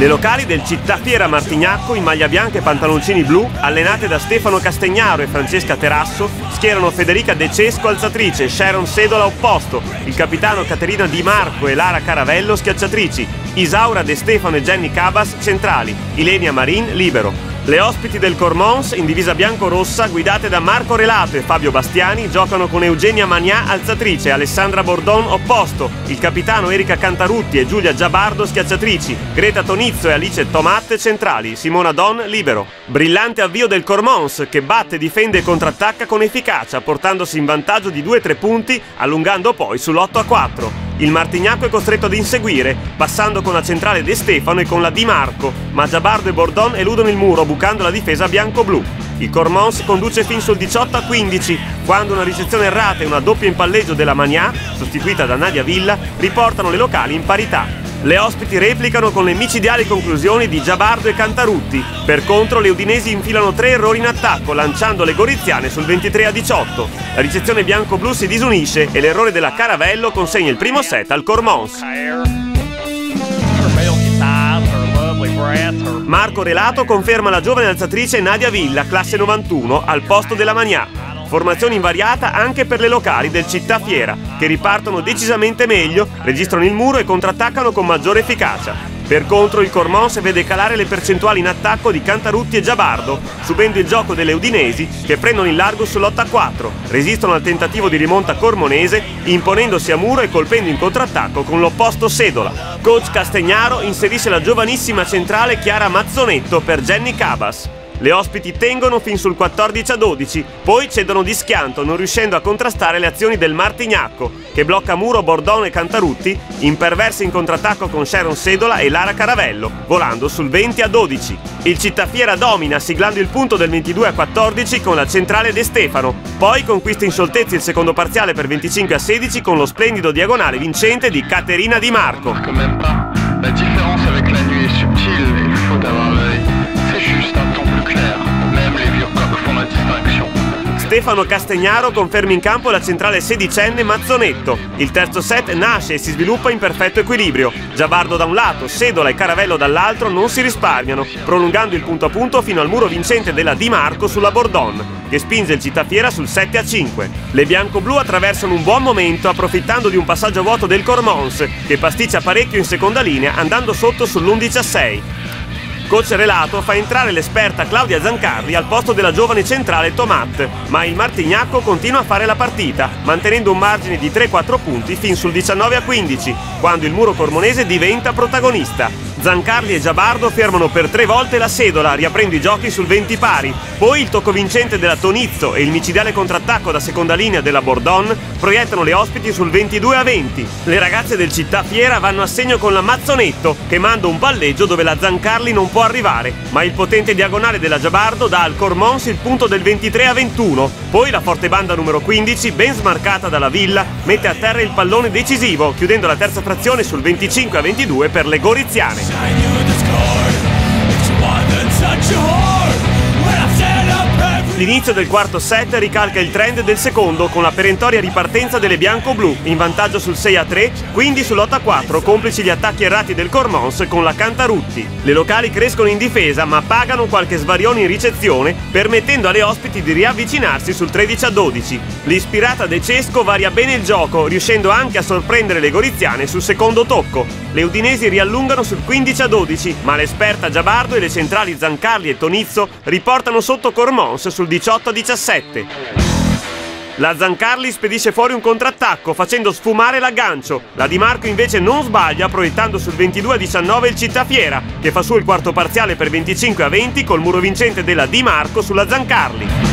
Le locali del Città Fiera Martignacco in maglia bianca e pantaloncini blu, allenate da Stefano Castagnaro e Francesca Terasso, schierano Federica De Cesco alzatrice, Sharon Sedola opposto, il capitano Caterina Di Marco e Lara Caravello schiacciatrici, Isaura De Stefano e Jenny Cabas centrali, Ilenia Marin libero. Le ospiti del Cormons, in divisa bianco-rossa, guidate da Marco Relato e Fabio Bastiani, giocano con Eugenia Magnà alzatrice, Alessandra Bordon opposto, il capitano Erika Cantarutti e Giulia Giabardo schiacciatrici, Greta Tonizzo e Alice Tomat centrali, Simona Don libero. Brillante avvio del Cormons, che batte, difende e contrattacca con efficacia, portandosi in vantaggio di 2-3 punti, allungando poi sull'8-4. Il Martignacco è costretto ad inseguire, passando con la centrale De Stefano e con la Di Marco, ma Giabardo e Bordon eludono il muro, bucando la difesa bianco-blu. Il Cormons conduce fin sul 18-15, quando una ricezione errata e una doppia in palleggio della Magnà, sostituita da Nadia Villa, riportano le locali in parità. Le ospiti replicano con le micidiali conclusioni di Giabardo e Cantarutti. Per contro le udinesi infilano 3 errori in attacco, lanciando le goriziane sul 23-18. La ricezione bianco-blu si disunisce e l'errore della Caravello consegna il primo set al Cormons. Marco Relato conferma la giovane alzatrice Nadia Villa, classe 91, al posto della Magnà. Formazione invariata anche per le locali del Città Fiera, che ripartono decisamente meglio, registrano il muro e contrattaccano con maggiore efficacia. Per contro il Cormons vede calare le percentuali in attacco di Cantarutti e Giabardo, subendo il gioco delle udinesi che prendono il largo sull'8-4, resistono al tentativo di rimonta cormonese, imponendosi a muro e colpendo in contrattacco con l'opposto Sedola. Coach Castagnaro inserisce la giovanissima centrale Chiara Mazzonetto per Jenny Cabas. Le ospiti tengono fin sul 14-12, poi cedono di schianto, non riuscendo a contrastare le azioni del Martignacco, che blocca muro Bordon e Cantarutti, imperversa in contrattacco con Sharon Sedola e Lara Caravello, volando sul 20-12. Il Cittafiera domina, siglando il punto del 22-14 con la centrale De Stefano, poi conquista in scioltezza il secondo parziale per 25-16 con lo splendido diagonale vincente di Caterina Di Marco. La différence avec la nuit est subtile et il faut avoir l'œil. C'est juste un ton plus clair. Même les vieux coqs font la distinction. Stefano Castagnaro conferma in campo la centrale sedicenne Mazzonetto. Il terzo set nasce e si sviluppa in perfetto equilibrio. Giabardo da un lato, Sedola e Caravello dall'altro non si risparmiano, prolungando il punto a punto fino al muro vincente della Di Marco sulla Bordon, che spinge il Cittafiera sul 7-5. Le bianco-blu attraversano un buon momento approfittando di un passaggio a vuoto del Cormons, che pasticcia parecchio in seconda linea andando sotto sull'11-6. Coach Relato fa entrare l'esperta Claudia Zancarli al posto della giovane centrale Tomat, ma il Martignacco continua a fare la partita, mantenendo un margine di 3-4 punti fin sul 19-15, quando il muro cormonese diventa protagonista. Zancarli e Giabardo fermano per 3 volte la Sedola, riaprendo i giochi sul 20 pari. Poi il tocco vincente della Tonizzo e il micidiale contrattacco da seconda linea della Bordon proiettano le ospiti sul 22-20. Le ragazze del Città Fiera vanno a segno con la Mazzonetto, che manda un palleggio dove la Zancarli non può arrivare, ma il potente diagonale della Giabardo dà al Cormons il punto del 23-21. Poi la forte banda numero 15, ben smarcata dalla Villa, mette a terra il pallone decisivo, chiudendo la terza frazione sul 25-22 per le goriziane. L'inizio del quarto set ricalca il trend del secondo con la perentoria ripartenza delle bianco-blu, in vantaggio sul 6-3, quindi sull'8-4, complici gli attacchi errati del Cormons con la Cantarutti. Le locali crescono in difesa ma pagano qualche svarione in ricezione, permettendo alle ospiti di riavvicinarsi sul 13-12. L'ispirata De Cesco varia bene il gioco, riuscendo anche a sorprendere le goriziane sul secondo tocco. Le udinesi riallungano sul 15-12, ma l'esperta Giabardo e le centrali Zancarli e Tonizzo riportano sotto Cormons sul 18-17. La Zancarli spedisce fuori un contrattacco facendo sfumare l'aggancio. La Di Marco invece non sbaglia, proiettando sul 22-19 il Cittafiera, che fa su il quarto parziale per 25-20 col muro vincente della Di Marco sulla Zancarli.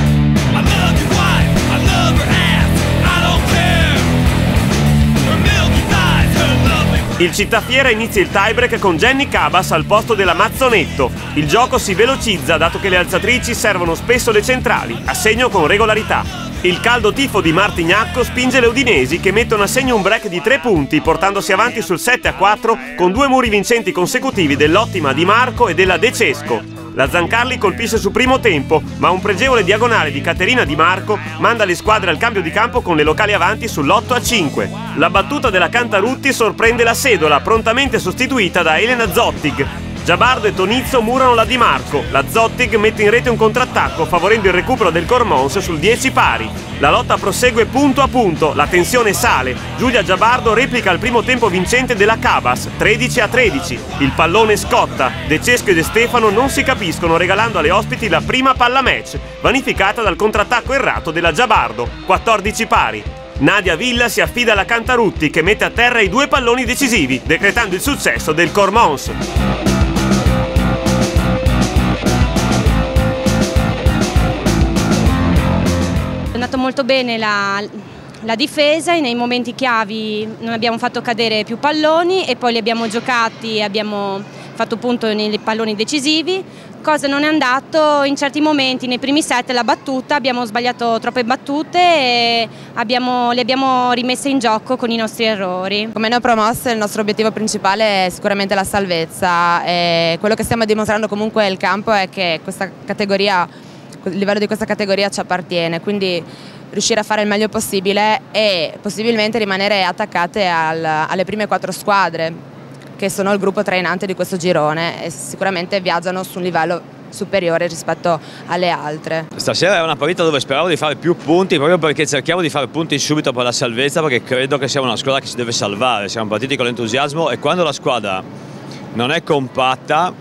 Il Cittafiera inizia il tiebreak con Jenny Cabas al posto della Mazzonetto. Il gioco si velocizza dato che le alzatrici servono spesso le centrali, a segno con regolarità. Il caldo tifo di Martignacco spinge le udinesi che mettono a segno un break di 3 punti, portandosi avanti sul 7-4 con 2 muri vincenti consecutivi dell'ottima Di Marco e della De Cesco. La Zancarli colpisce su primo tempo, ma un pregevole diagonale di Caterina Di Marco manda le squadre al cambio di campo con le locali avanti sull'8-5. La battuta della Cantarutti sorprende la Sedola, prontamente sostituita da Elena Zottig. Giabardo e Tonizzo murano la Di Marco, la Zottig mette in rete un contrattacco favorendo il recupero del Cormons sul 10 pari. La lotta prosegue punto a punto, la tensione sale, Giulia Giabardo replica il primo tempo vincente della Cabas, 13-13. Il pallone scotta, De Cesco e De Stefano non si capiscono regalando alle ospiti la prima palla match, vanificata dal contrattacco errato della Giabardo, 14 pari. Nadia Villa si affida alla Cantarutti che mette a terra i 2 palloni decisivi, decretando il successo del Cormons. È andato molto bene la difesa, nei momenti chiavi non abbiamo fatto cadere più palloni e poi li abbiamo giocati, abbiamo fatto punto nei palloni decisivi. Cosa non è andato in certi momenti, nei primi set la battuta, abbiamo sbagliato troppe battute e le abbiamo rimesse in gioco con i nostri errori. Come neopromosse il nostro obiettivo principale è sicuramente la salvezza e quello che stiamo dimostrando comunque nel campo è che questa categoria, il livello di questa categoria ci appartiene, quindi riuscire a fare il meglio possibile e possibilmente rimanere attaccate alle prime 4 squadre che sono il gruppo trainante di questo girone e sicuramente viaggiano su un livello superiore rispetto alle altre. Stasera è una partita dove speravo di fare più punti proprio perché cerchiamo di fare punti subito per la salvezza, perché credo che siamo una squadra che si deve salvare, siamo partiti con l'entusiasmo e quando la squadra non è compatta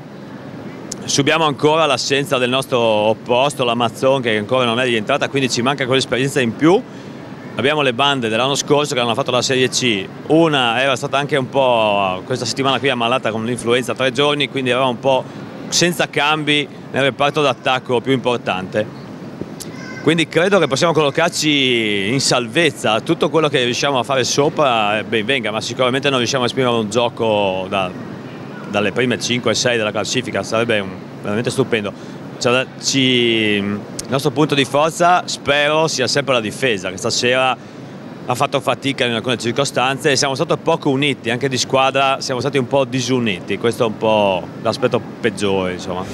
subiamo ancora l'assenza del nostro opposto, la Mazzon, che ancora non è rientrata, quindi ci manca quell'esperienza in più. Abbiamo le bande dell'anno scorso che hanno fatto la Serie C, una era stata anche un po' questa settimana qui ammalata con l'influenza 3 giorni, quindi eravamo un po' senza cambi nel reparto d'attacco più importante. Quindi credo che possiamo collocarci in salvezza, tutto quello che riusciamo a fare sopra ben venga, ma sicuramente non riusciamo a esprimere un gioco dalle prime 5-6 della classifica, sarebbe veramente stupendo. Il nostro punto di forza spero sia sempre la difesa, che stasera ha fatto fatica in alcune circostanze e siamo stati poco uniti, anche di squadra siamo stati un po' disuniti, questo è un po' l'aspetto peggiore, insomma.